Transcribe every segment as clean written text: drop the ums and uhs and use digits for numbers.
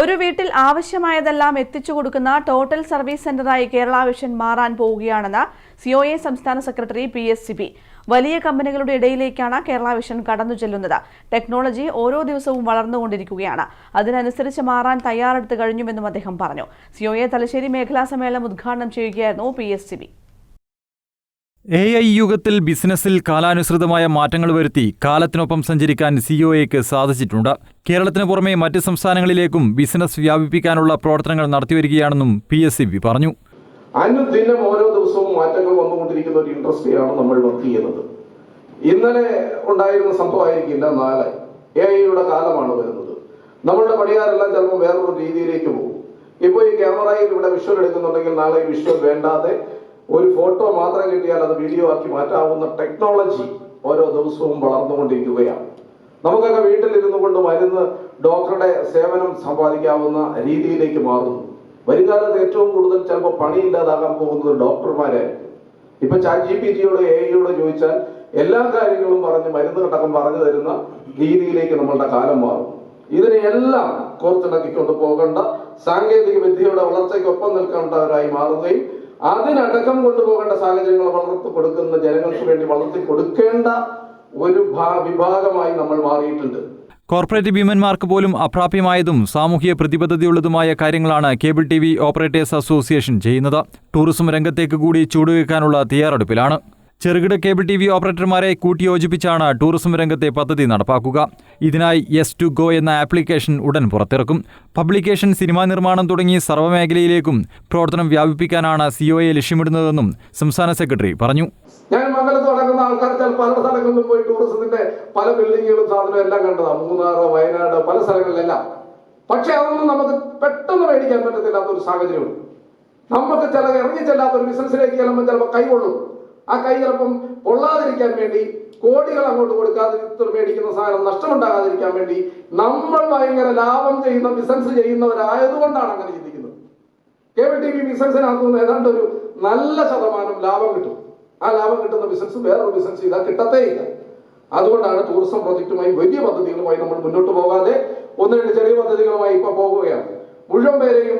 ഒരു വീട്ടിൽ ആവശ്യമായതെല്ലാം എത്തിച്ചു കൊടുക്കുന്ന ടോട്ടൽ സർവീസ് സെന്ററായി കേരള വിഷൻ മാറാൻ പോവുകയാണെന്ന് സിഒഎ സംസ്ഥാന സെക്രട്ടറി PSCB. വലിയ കമ്പനികളുടെ ഇടയിലേക്കാണ് കേരള വിഷൻ കടന്നു ചെല്ലുന്നത്. ടെക്നോളജി ഓരോ ദിവസവും വളർന്നുകൊണ്ടിരിക്കുകയാണ്. അതിനനുസരിച്ച് മാറാൻ തയ്യാറെടുത്തു കഴിഞ്ഞുവെന്നും അദ്ദേഹം പറഞ്ഞു. സിഒഎ തലശ്ശേരി മേഖലാ സമ്മേളനം ഉദ്ഘാടനം ചെയ്യുകയായിരുന്നു PSCB. AI യുഗത്തിൽ ബിസിനസ്സിൽ കാലാനുസൃതമായ മാറ്റങ്ങൾ വരുത്തി കാലത്തിനൊപ്പം സഞ്ചരിക്കാൻ സിഒഎക്ക് സാധിച്ചിട്ടുണ്ട്. കേരളത്തിന് പുറമെ മറ്റ് സംസ്ഥാനങ്ങളിലേക്കും ബിസിനസ് വ്യാപിപ്പിക്കാനുള്ള പ്രവർത്തനങ്ങൾ നടത്തിവരികയാണെന്നും PSCB പറഞ്ഞു. അനുദിനം ഓരോ ദിവസവും മാറ്റങ്ങൾ വന്നുകൊണ്ടിരിക്കുന്ന ഒരു ഇൻഡസ്ട്രിയാണ് നമ്മൾ വർക്ക് ചെയ്യുന്നത്. ഇന്നലെ ഉണ്ടായിരുന്ന സംഭവമായിരിക്കില്ല നാളെ. AI കാലമാണ് വരുന്നത്. നമ്മളുടെ പണിക്കാരെല്ലാം ചിലപ്പോൾ വേറൊരു രീതിയിലേക്ക് പോകും. ഇപ്പോൾ ഈ ക്യാമറയിൽ ഇവിടെ വിഷ്വൽ എടുക്കുന്നുണ്ടെങ്കിൽ നാളെ വിഷ്വൽ വേണ്ടാതെ ഒരു ഫോട്ടോ മാത്രം കിട്ടിയാൽ അത് വീഡിയോ ആക്കി മാറ്റാവുന്ന ടെക്നോളജി ഓരോ ദിവസവും വളർന്നുകൊണ്ടിരിക്കുകയാണ്. നമുക്കൊക്കെ വീട്ടിലിരുന്നു കൊണ്ട് മരുന്ന് ഡോക്ടറുടെ സേവനം സമ്പാദിക്കാവുന്ന രീതിയിലേക്ക് മാറുന്നു. വരുംകാലത്ത് ഏറ്റവും കൂടുതൽ ചിലപ്പോൾ പണിയില്ലാതാകാൻ പോകുന്നത് ഡോക്ടർമാരായിരിക്കും. ഇപ്പൊ ChatGPTയോട് AI ചോദിച്ചാൽ എല്ലാ കാര്യങ്ങളും പറഞ്ഞ് മരുന്നുകളടക്കം പറഞ്ഞു തരുന്ന രീതിയിലേക്ക് നമ്മളുടെ കാലം മാറും. ഇതിനെയെല്ലാം കോർത്തിണക്കിക്കൊണ്ട് പോകേണ്ട സാങ്കേതിക വിദ്യയുടെ വളർച്ചയ്ക്കൊപ്പം നിൽക്കേണ്ടവരായി മാറുകയും അതിനടക്കം കൊണ്ടുപോകേണ്ട സാഹചര്യങ്ങൾ വളർത്തി കൊടുക്കുന്ന ജനങ്ങൾക്ക് വേണ്ടി വളർത്തി കൊടുക്കേണ്ട ഒരു വിഭാഗമായി നമ്മൾ മാറിയിട്ടുണ്ട്. കോർപ്പറേറ്റ് ഭീമന്മാർക്ക് പോലും അപ്രാപ്യമായതും സാമൂഹിക പ്രതിബദ്ധതയുള്ളതുമായ കാര്യങ്ങളാണ് കേബിൾ TV ഓപ്പറേറ്റേഴ്സ് അസോസിയേഷൻ ചെയ്യുന്നത്. ടൂറിസം രംഗത്തേക്ക് കൂടി ചൂടുവെക്കാനുള്ള തയ്യാറെടുപ്പിലാണ്. ചെറുകിട കേബിൾ TV ഓപ്പറേറ്റർമാരെ കൂട്ടിയോജിപ്പിച്ചാണ് ടൂറിസം രംഗത്തെ പദ്ധതി നടപ്പാക്കുക. ഇതിനായി yes2go എന്ന ആപ്ലിക്കേഷൻ ഉടൻ പുറത്തിറക്കും. പബ്ലിക്കേഷൻ, സിനിമാ നിർമ്മാണം തുടങ്ങി സർവ്വമേഖലയിലേക്കും പ്രവർത്തനം വ്യാപിപ്പിക്കാനാണ് സിഒഎ ലക്ഷ്യമിടുന്നതെന്നും സംസ്ഥാന സെക്രട്ടറി പറഞ്ഞു. ഞാൻ മംഗലത്ത് നടക്കുന്ന ആൾക്കാർ പല സ്ഥലങ്ങളിലും പോയി ടൂറിസത്തിന്റെ പല ബിൽഡിങ്ങുകളും സാധനവും എല്ലാം കണ്ടതാണ്. മൂന്നാർ, വയനാട്, പല സ്ഥലങ്ങളിലെല്ലാം. പക്ഷെ അതൊന്നും നമുക്ക് പെട്ടെന്ന് മേടിക്കാൻ പറ്റത്തില്ലാത്തൊരു സാഹചര്യമുണ്ട്. നമുക്ക് ചില ഇറങ്ങി ചെല്ലാത്തൊരു ബിസിനസ്സിലേക്ക് ചെല്ലുമ്പോൾ ചിലപ്പോൾ കൈകൊള്ളും. ആ കൈ ചിലപ്പം പൊള്ളാതിരിക്കാൻ വേണ്ടി കോടികൾ അങ്ങോട്ട് കൊടുക്കാതെ മേടിക്കുന്ന സാധനം നഷ്ടമുണ്ടാകാതിരിക്കാൻ വേണ്ടി നമ്മൾ ഭയങ്കര ലാഭം ചെയ്യുന്ന ബിസിനസ് ചെയ്യുന്നവരായതുകൊണ്ടാണ് അങ്ങനെ ചിന്തിക്കുന്നത്. കേബിൾ TV ബിസിനസ്സിനകത്തുനിന്ന് ഏതാണ്ട് ഒരു നല്ല ശതമാനം ലാഭം കിട്ടും. ആ ലാഭം കിട്ടുന്ന ബിസിനസ് വേറൊരു ബിസിനസ് ചെയ്താൽ കിട്ടത്തേയില്ല. അതുകൊണ്ടാണ് ടൂറിസം പ്രോജക്റ്റുമായി വലിയ പദ്ധതികളുമായി നമ്മൾ മുന്നോട്ട് പോകാതെ ഒന്ന് രണ്ട് ചെറിയ പദ്ധതികളുമായി ഇപ്പൊ പോകുകയാണ്. മുഴുവൻ പേരെയും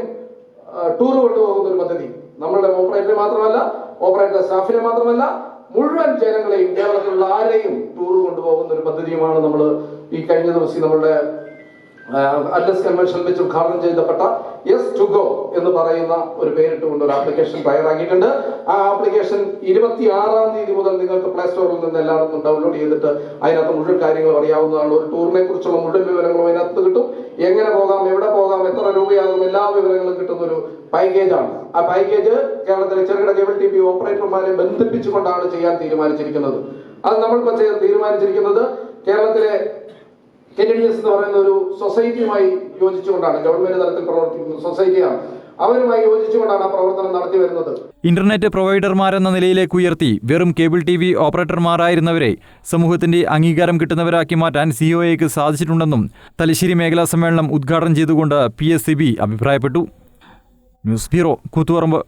ടൂർ കൊണ്ടുപോകുന്ന ഒരു പദ്ധതി നമ്മളുടെ ഓപ്പറേറ്ററെ മാത്രമല്ല, ഓപ്പറേറ്റർ സ്റ്റാഫിനെ മാത്രമല്ല, മുഴുവൻ ജനങ്ങളെയും കേരളത്തിലുള്ള ആരെയും ടൂർ കൊണ്ടുപോകുന്ന ഒരു പദ്ധതിയുമാണ് നമ്മൾ ഈ കഴിഞ്ഞ ദിവസം നമ്മളുടെ അഡ്രസ് കൺവെൻഷൻ വെച്ച് ഉദ്ഘാടനം ചെയ്യപ്പെട്ട yes2go എന്ന് പറയുന്ന ഒരു പേരിട്ടുകൊണ്ട് ഒരു ആപ്ലിക്കേഷൻ തയ്യാറാക്കിയിട്ടുണ്ട്. ആ ആപ്ലിക്കേഷൻ 26-ാം തീയതി മുതൽ നിങ്ങൾക്ക് പ്ലേ സ്റ്റോറിൽ നിന്ന് എല്ലായിടത്തും ഡൗൺലോഡ് ചെയ്തിട്ട് അതിനകത്ത് മുഴുവൻ കാര്യങ്ങൾ അറിയാവുന്നതാണ്. ഒരു ടൂറിനെ കുറിച്ചുള്ള മുഴുവൻ വിവരങ്ങളും അതിനകത്ത് കിട്ടും. എങ്ങനെ പോകാം, എവിടെ പോകാം, എത്ര രൂപയാകും, എല്ലാ വിവരങ്ങളും കിട്ടുന്ന ഒരു പാക്കേജാണ്. ആ പാക്കേജ് കേരളത്തിലെ ചെറുകിട കേബിൾ TV ഓപ്പറേറ്റർമാരെ ബന്ധിപ്പിച്ചുകൊണ്ടാണ് ചെയ്യാൻ തീരുമാനിച്ചിരിക്കുന്നത്. അത് നമ്മളിപ്പോൾ തീരുമാനിച്ചിരിക്കുന്നത് കേരളത്തിലെ KNDS എന്ന് പറയുന്ന ഒരു സൊസൈറ്റിയുമായി യോജിച്ചുകൊണ്ടാണ്. ഗവൺമെന്റ് തലത്തിൽ പ്രവർത്തിക്കുന്ന സൊസൈറ്റിയാണ്. അവരുമായി യോജിച്ചുകൊണ്ടാണ് ആ പ്രവർത്തനം നടത്തി വരുന്നത്. ഇന്റർനെറ്റ് പ്രൊവൈഡർമാരെന്ന നിലയിലേക്ക് ഉയർത്തി വെറും കേബിൾ TV ഓപ്പറേറ്റർമാരായിരുന്നവരെ സമൂഹത്തിന്റെ അംഗീകാരം കിട്ടുന്നവരാക്കി മാറ്റാൻ സിഒഎക്ക് സാധിച്ചിട്ടുണ്ടെന്നും തലശ്ശേരി മേഖലാ സമ്മേളനം ഉദ്ഘാടനം ചെയ്തുകൊണ്ട് PSCB അഭിപ്രായപ്പെട്ടു. News bureau, Koothuparamba.